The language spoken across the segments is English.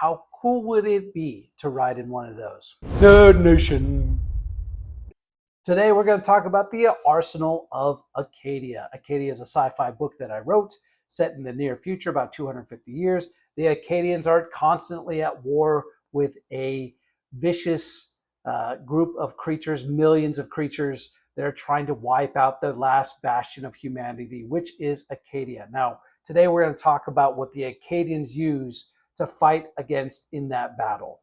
How cool would it be to ride in one of those? Nerd Nation. Today we're going to talk about the Arsenal of Acadia. Acadia is a sci-fi book that I wrote, set in the near future, about 250 years. The Acadians are constantly at war with a vicious group of creatures, millions of creatures. They're trying to wipe out the last bastion of humanity, which is Acadia. Now, today we're going to talk about what the Acadians use to fight against in that battle,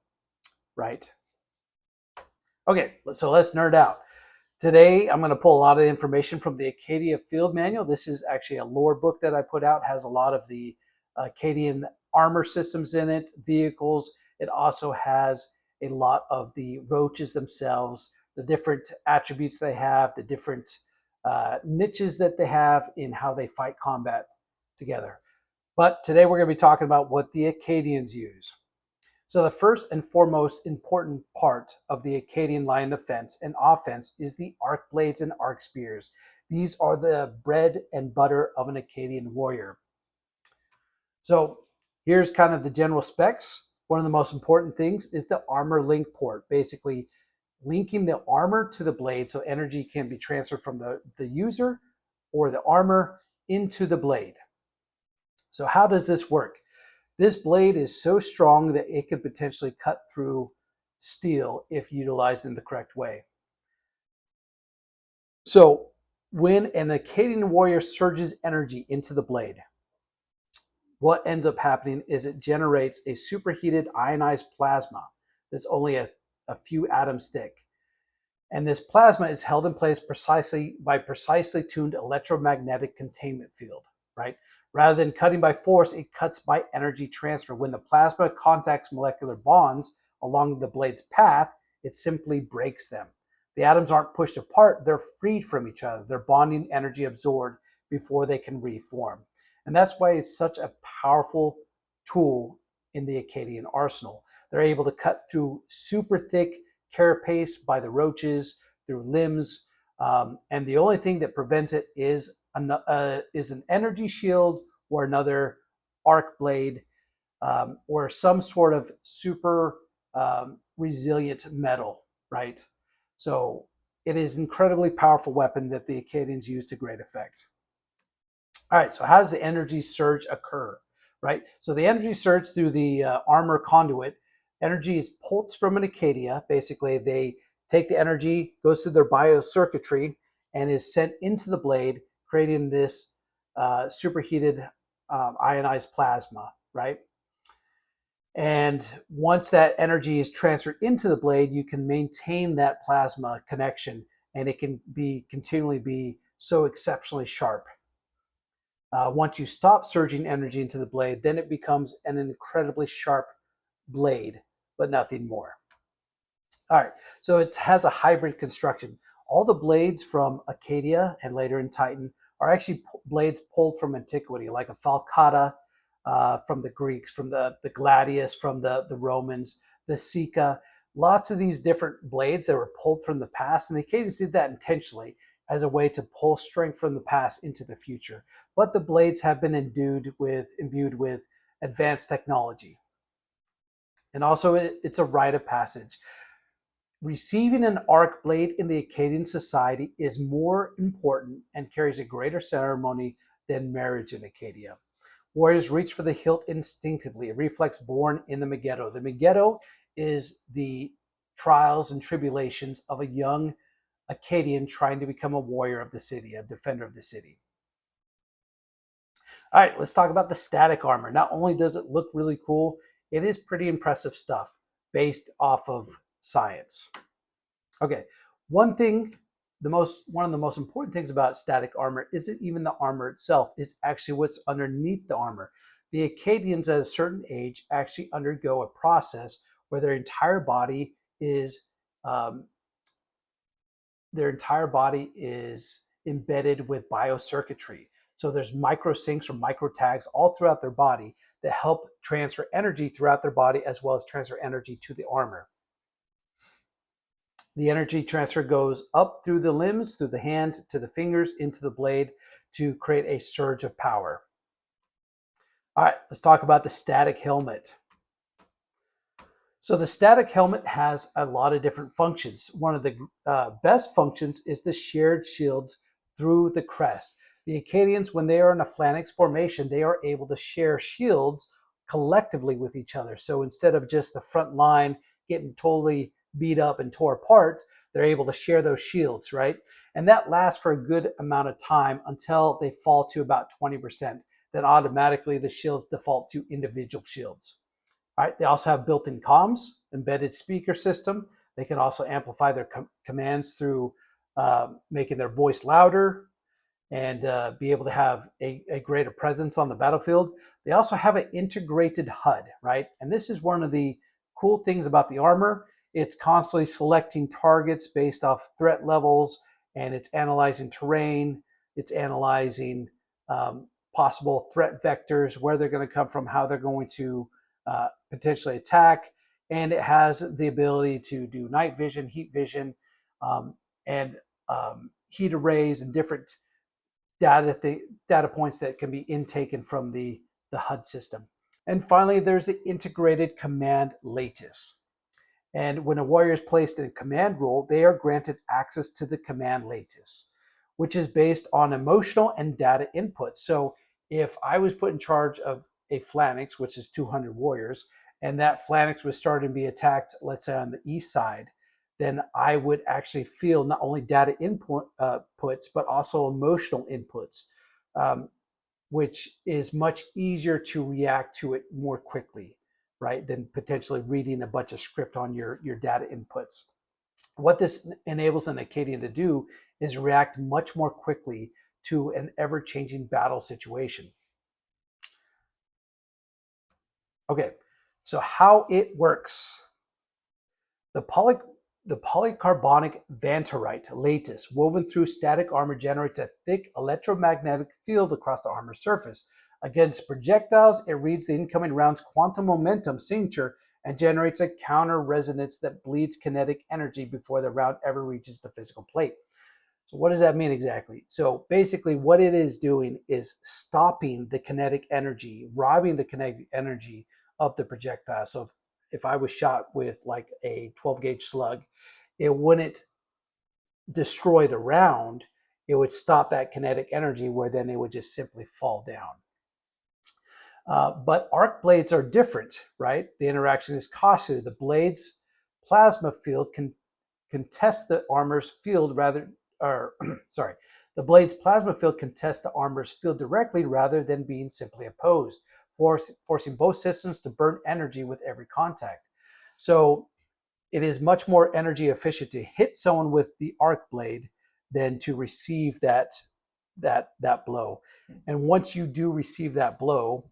right? Okay, so let's nerd out. Today, I'm going to pull a lot of information from the Acadia Field Manual. This is actually a lore book that I put out. It has a lot of the Acadian armor systems in it, vehicles. It also has a lot of the roaches themselves, the different attributes they have, the different niches that they have in how they fight combat together. But today we're going to be talking about what the Acadians use. So the first and foremost important part of the Acadian line of defense and offense is the arc blades and arc spears. These are the bread and butter of an Acadian warrior. So here's kind of the general specs. One of the most important things is the armor link port, basically linking the armor to the blade so energy can be transferred from the user or the armor into the blade. So how does this work? This blade is so strong that it could potentially cut through steel if utilized in the correct way. So when an Acadian warrior surges energy into the blade, what ends up happening is it generates a superheated ionized plasma that's only a few atoms thick. And this plasma is held in place precisely by precisely tuned electromagnetic containment field, right? Rather than cutting by force, it cuts by energy transfer. When the plasma contacts molecular bonds along the blade's path, it simply breaks them. The atoms aren't pushed apart, they're freed from each other. Their bonding energy absorbed before they can reform. And that's why it's such a powerful tool in the Acadian arsenal. They're able to cut through super thick carapace by the roaches, through limbs, and the only thing that prevents it is an energy shield or another arc blade or some sort of super resilient metal, right? So it is an incredibly powerful weapon that the Acadians use to great effect. All right, so how does the energy surge occur, right? So the energy surge through the armor conduit, energy is pulsed from an Acadia. Basically, they take the energy, goes through their biocircuitry, and is sent into the blade, creating this superheated ionized plasma, right? And once that energy is transferred into the blade, you can maintain that plasma connection, and it can continually be so exceptionally sharp. Once you stop surging energy into the blade, then it becomes an incredibly sharp blade, but nothing more. All right, so it has a hybrid construction. All the blades from Acadia and later in Titan are actually blades pulled from antiquity, like a falcata from the Greeks, from the gladius, from the Romans, the Sika. Lots of these different blades that were pulled from the past, and the Acadians did that intentionally as a way to pull strength from the past into the future. But the blades have been imbued with advanced technology. And also it's a rite of passage. Receiving an arc blade in the Acadian society is more important and carries a greater ceremony than marriage in Acadia. Warriors reach for the hilt instinctively, a reflex born in the Megiddo. The Megiddo is the trials and tribulations of a young Acadian trying to become a warrior of the city, a defender of the city. All right, let's talk about the static armor. Not only does it look really cool, it is pretty impressive stuff based off of science. Okay, one of the most important things about static armor isn't even the armor itself, it's actually what's underneath the armor. The Acadians at a certain age actually undergo a process where their entire body is embedded with biocircuitry. So there's micro sinks or micro tags all throughout their body that help transfer energy throughout their body as well as transfer energy to the armor. The energy transfer goes up through the limbs, through the hand, to the fingers, into the blade to create a surge of power. All right, let's talk about the static helmet. So the static helmet has a lot of different functions. One of the best functions is the shared shields through the crest. The Acadians, when they are in a phalanx formation, they are able to share shields collectively with each other. So instead of just the front line getting totally beat up and tore apart, they're able to share those shields, right? And that lasts for a good amount of time until they fall to about 20%. Then automatically the shields default to individual shields. All right, they also have built-in comms, embedded speaker system. They can also amplify their commands through making their voice louder and be able to have a greater presence on the battlefield. They also have an integrated HUD, right? And this is one of the cool things about the armor. It's constantly selecting targets based off threat levels, and it's analyzing terrain. It's analyzing possible threat vectors, where they're going to come from, how they're going to potentially attack, and it has the ability to do night vision, heat vision, and heat arrays and different data points that can be intaken from the HUD system. And finally, there's the integrated command lattice. And when a warrior is placed in a command role, they are granted access to the command lattice, which is based on emotional and data input. So if I was put in charge of a phalanx, which is 200 warriors, and that phalanx was starting to be attacked, let's say on the east side, then I would actually feel not only data inputs, but also emotional inputs, which is much easier to react to it more quickly, right, than potentially reading a bunch of script on your data inputs. What this enables an Acadian to do is react much more quickly to an ever-changing battle situation. Okay, so how it works. The polycarbonic vanterite lattice woven through static armor generates a thick electromagnetic field across the armor surface. Against projectiles, it reads the incoming round's quantum momentum signature and generates a counter resonance that bleeds kinetic energy before the round ever reaches the physical plate. So what does that mean exactly? So basically what it is doing is stopping the kinetic energy, robbing the kinetic energy of the projectile. So if I was shot with like a 12 gauge slug, it wouldn't destroy the round. It would stop that kinetic energy where then it would just simply fall down. But arc blades are different, right? The interaction is costly. The blade's plasma field can contest the armor's field rather, or sorry, the blade's plasma field contests the armor's field directly rather than being simply opposed, forcing both systems to burn energy with every contact. So it is much more energy efficient to hit someone with the arc blade than to receive that blow. And once you do receive that blow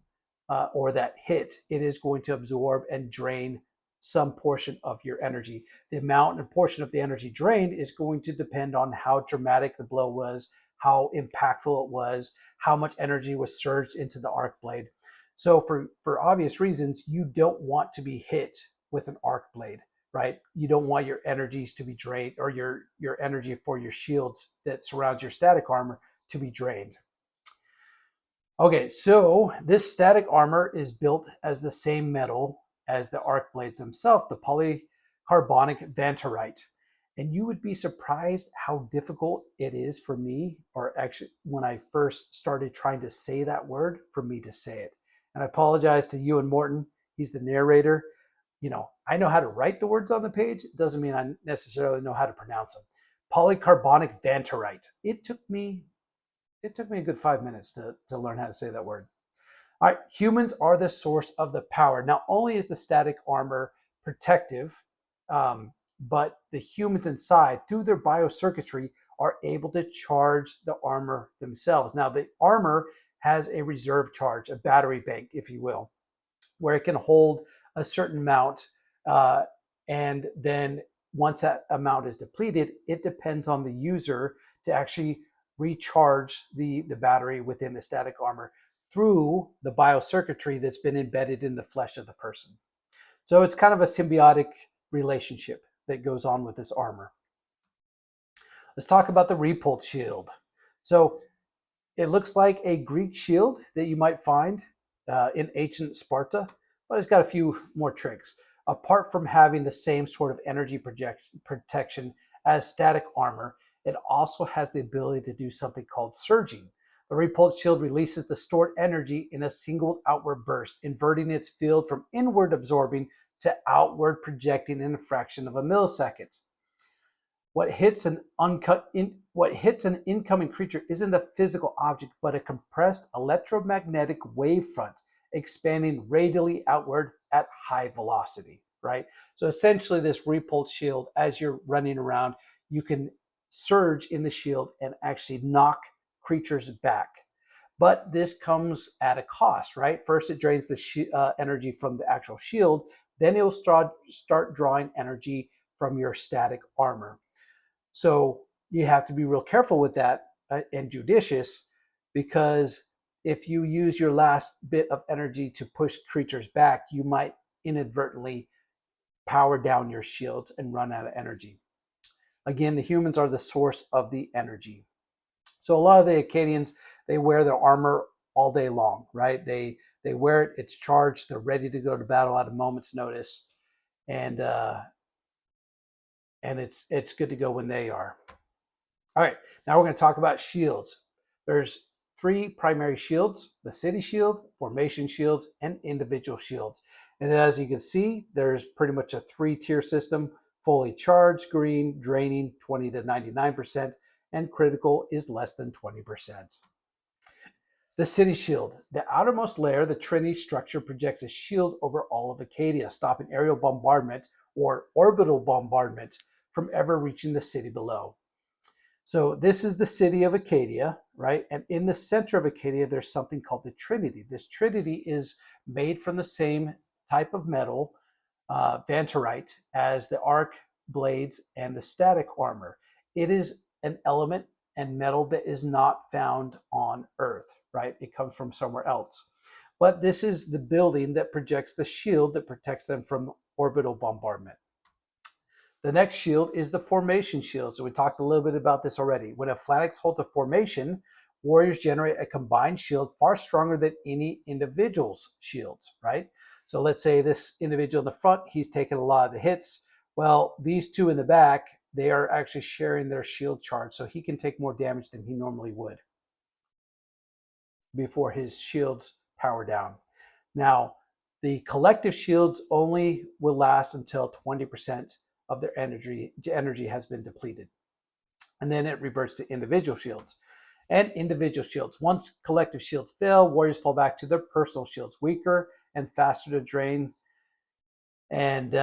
or that hit, it is going to absorb and drain some portion of your energy. The amount and portion of the energy drained is going to depend on how dramatic the blow was, how impactful it was, how much energy was surged into the arc blade. So for obvious reasons, you don't want to be hit with an arc blade, right? You don't want your energies to be drained, or your energy for your shields that surrounds your static armor to be drained. Okay, so this static armor is built as the same metal as the arc blades themselves, the polycarbonic vanterite. And you would be surprised how difficult it is for me, or actually when I first started trying to say that word, for me to say it. And I apologize to Ewan Morton. He's the narrator. You know, I know how to write the words on the page. It doesn't mean I necessarily know how to pronounce them. Polycarbonic vanterite. It took me a good 5 minutes to learn how to say that word. All right, humans are the source of the power. Not only is the static armor protective, but the humans inside, through their biocircuitry, are able to charge the armor themselves. Now, the armor has a reserve charge, a battery bank, if you will, where it can hold a certain amount. And then once that amount is depleted, it depends on the user to actually recharge the battery within the static armor through the biocircuitry that's been embedded in the flesh of the person. So it's kind of a symbiotic relationship that goes on with this armor. Let's talk about the repulse shield. So it looks like a Greek shield that you might find in ancient Sparta, but it's got a few more tricks. Apart from having the same sort of energy protection as static armor, it also has the ability to do something called surging. The repulse shield releases the stored energy in a single outward burst, inverting its field from inward absorbing to outward projecting in a fraction of a millisecond. What hits an incoming creature isn't a physical object, but a compressed electromagnetic wavefront expanding radially outward at high velocity, right? So essentially this repulse shield, as you're running around, you can surge in the shield and actually knock creatures back. But this comes at a cost, right? First, it drains the energy from the actual shield. Then it'll start drawing energy from your static armor. So you have to be real careful with that and judicious, because if you use your last bit of energy to push creatures back, you might inadvertently power down your shields and run out of energy. Again, the humans are the source of the energy. So a lot of the Acadians, they wear their armor all day long, right? They wear it, it's charged, they're ready to go to battle at a moment's notice. And it's good to go when they are. All right, now we're going to talk about shields. There's 3 primary shields: the city shield, formation shields, and individual shields. And as you can see, there's pretty much a 3-tier system: fully charged, green, draining 20 to 99%, and critical is less than 20%. The city shield. The outermost layer, the Trinity structure, projects a shield over all of Acadia, stopping aerial bombardment or orbital bombardment from ever reaching the city below. So this is the city of Acadia, right? And in the center of Acadia, there's something called the Trinity. This Trinity is made from the same type of metal, vanterite, as the arc blades and the static armor. It is an element and metal that is not found on Earth, right? It comes from somewhere else. But this is the building that projects the shield that protects them from orbital bombardment. The next shield is the formation shield. So we talked a little bit about this already. When a phalanx holds a formation, warriors generate a combined shield far stronger than any individual's shields, right? So let's say this individual in the front, he's taken a lot of the hits. Well, these 2 in the back, they are actually sharing their shield charge. So he can take more damage than he normally would before his shields power down. Now, the collective shields only will last until 20% of their energy has been depleted. And then it reverts to individual shields. And individual shields. Once collective shields fail, warriors fall back to their personal shields, weaker and faster to drain. And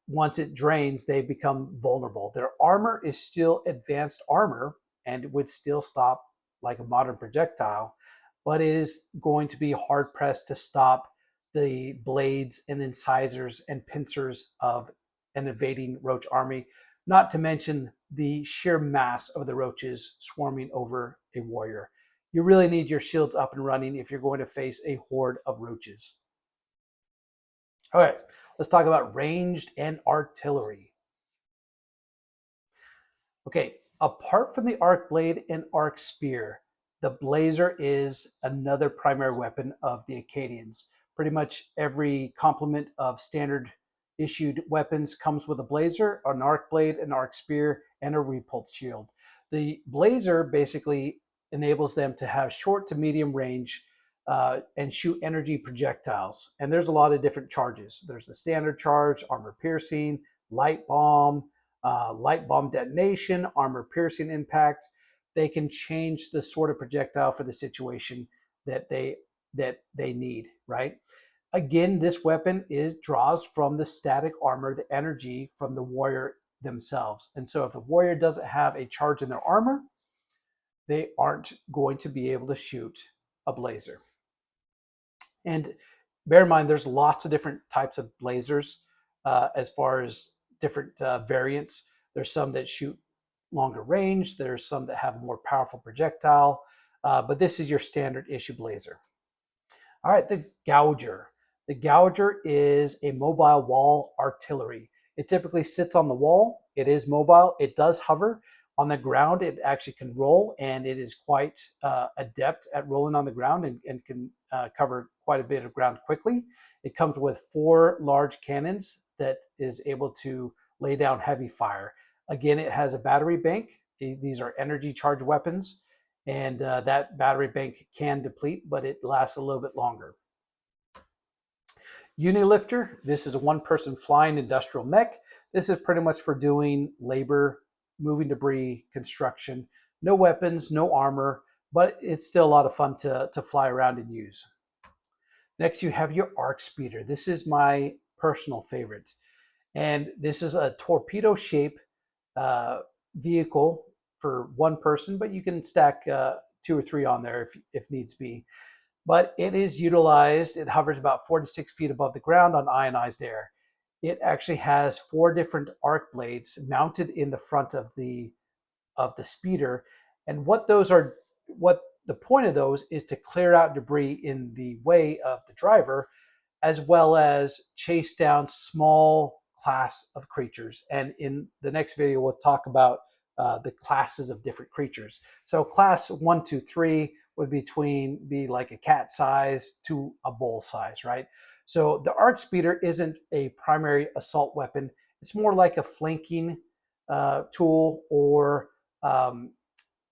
once it drains, they become vulnerable. Their armor is still advanced armor and would still stop like a modern projectile, but is going to be hard pressed to stop the blades and incisors and pincers of an invading roach army, not to mention the sheer mass of the roaches swarming over a warrior. You really need your shields up and running if you're going to face a horde of roaches. All right, let's talk about ranged and artillery. Okay, apart from the arc blade and arc spear, the blazer is another primary weapon of the Acadians. Pretty much every complement of standard issued weapons comes with a blazer, an arc blade, an arc spear, and a repulse shield. The blazer basically enables them to have short to medium range and shoot energy projectiles. And there's a lot of different charges. There's the standard charge, armor piercing, light bomb detonation, armor piercing impact. They can change the sort of projectile for the situation that they need, right? Again, this weapon draws from the static armor, the energy from the warrior themselves. And so if a warrior doesn't have a charge in their armor, they aren't going to be able to shoot a blazer. And bear in mind, there's lots of different types of blazers as far as different variants. There's some that shoot longer range. There's some that have a more powerful projectile. But this is your standard issue blazer. All right, the gouger. The gouger is a mobile wall artillery. It typically sits on the wall. It is mobile. It does hover. On the ground, it actually can roll, and it is quite adept at rolling on the ground and can cover quite a bit of ground quickly. It comes with 4 large cannons that is able to lay down heavy fire. Again, it has a battery bank. These are energy charged weapons, and that battery bank can deplete, but it lasts a little bit longer. Unilifter, this is a one-person flying industrial mech. This is pretty much for doing labor, moving debris, construction. No weapons, no armor, but it's still a lot of fun to fly around and use. Next, you have your arc speeder. This is my personal favorite. And this is a torpedo shape vehicle for one person, but you can stack 2 or 3 on there if needs be. But it is utilized, it hovers about 4 to 6 feet above the ground on ionized air. It actually has 4 different arc blades mounted in the front of the speeder. And what the point of those is to clear out debris in the way of the driver, as well as chase down small class of creatures. And in the next video, we'll talk about the classes of different creatures. So class 1, 2, 3 would be like a cat size to a bull size, right? So the arc speeder isn't a primary assault weapon. It's more like a flanking tool, or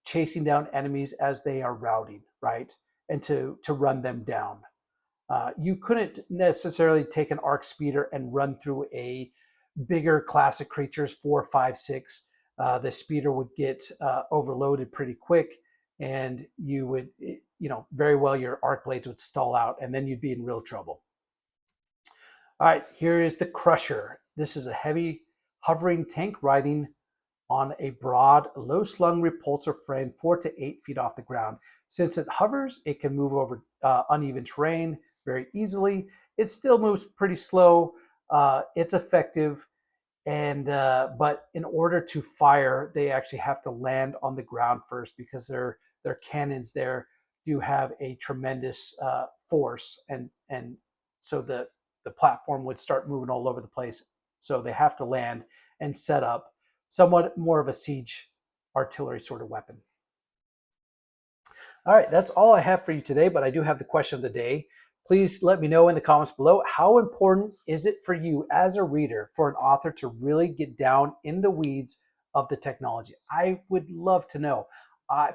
chasing down enemies as they are routing, right? And to run them down. You couldn't necessarily take an arc speeder and run through a bigger class of creatures, 4, 5, 6. The speeder would get overloaded pretty quick, and you would, very well your arc blades would stall out, and then you'd be in real trouble. All right, here is the Crusher. This is a heavy hovering tank riding on a broad, low-slung repulsor frame 4 to 8 feet off the ground. Since it hovers, it can move over uneven terrain very easily. It still moves pretty slow. It's effective, and but in order to fire, they actually have to land on the ground first, because their cannons there do have a tremendous force, and so the platform would start moving all over the place. So they have to land and set up, somewhat more of a siege artillery sort of weapon. All right, that's all I have for you today, but I do have the question of the day. Please let me know in the comments below, how important is it for you as a reader for an author to really get down in the weeds of the technology? I would love to know.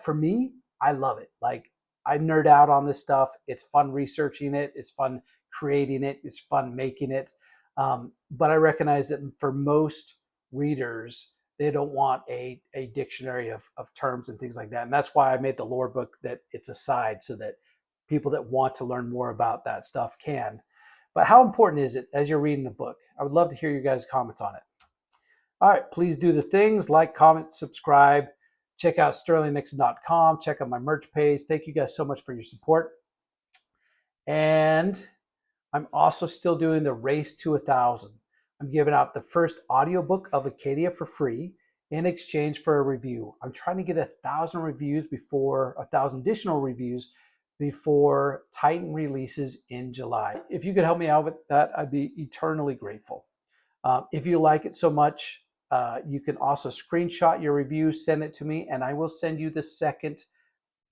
For me, I love it. Like, I nerd out on this stuff. It's fun researching it. It's fun creating it. It's fun making it. But I recognize that for most readers, they don't want a dictionary of terms and things like that. And that's why I made the lore book, that it's a side, so that people that want to learn more about that stuff can. But how important is it as you're reading the book? I would love to hear your guys' comments on it. All right, please do the things: like, comment, subscribe. Check out sterlingnixon.com. Check out my merch page. Thank you guys so much for your support. And I'm also still doing the Race to 1,000. I'm giving out the first audiobook of Acadia for free in exchange for a review. I'm trying to get 1,000 reviews before 1,000 additional reviews before Titan releases in July. If you could help me out with that, I'd be eternally grateful. If you like it so much, you can also screenshot your review, send it to me, and I will send you the second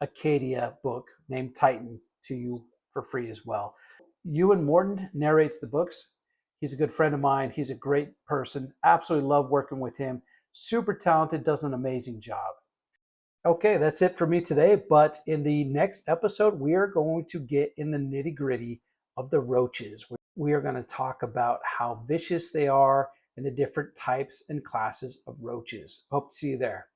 Acadia book named Titan to you for free as well. Ewan Morton narrates the books. He's a good friend of mine. He's a great person. Absolutely love working with him. Super talented, does an amazing job. Okay, that's it for me today. But in the next episode, we are going to get in the nitty-gritty of the roaches. We are going to talk about how vicious they are and the different types and classes of roaches. Hope to see you there.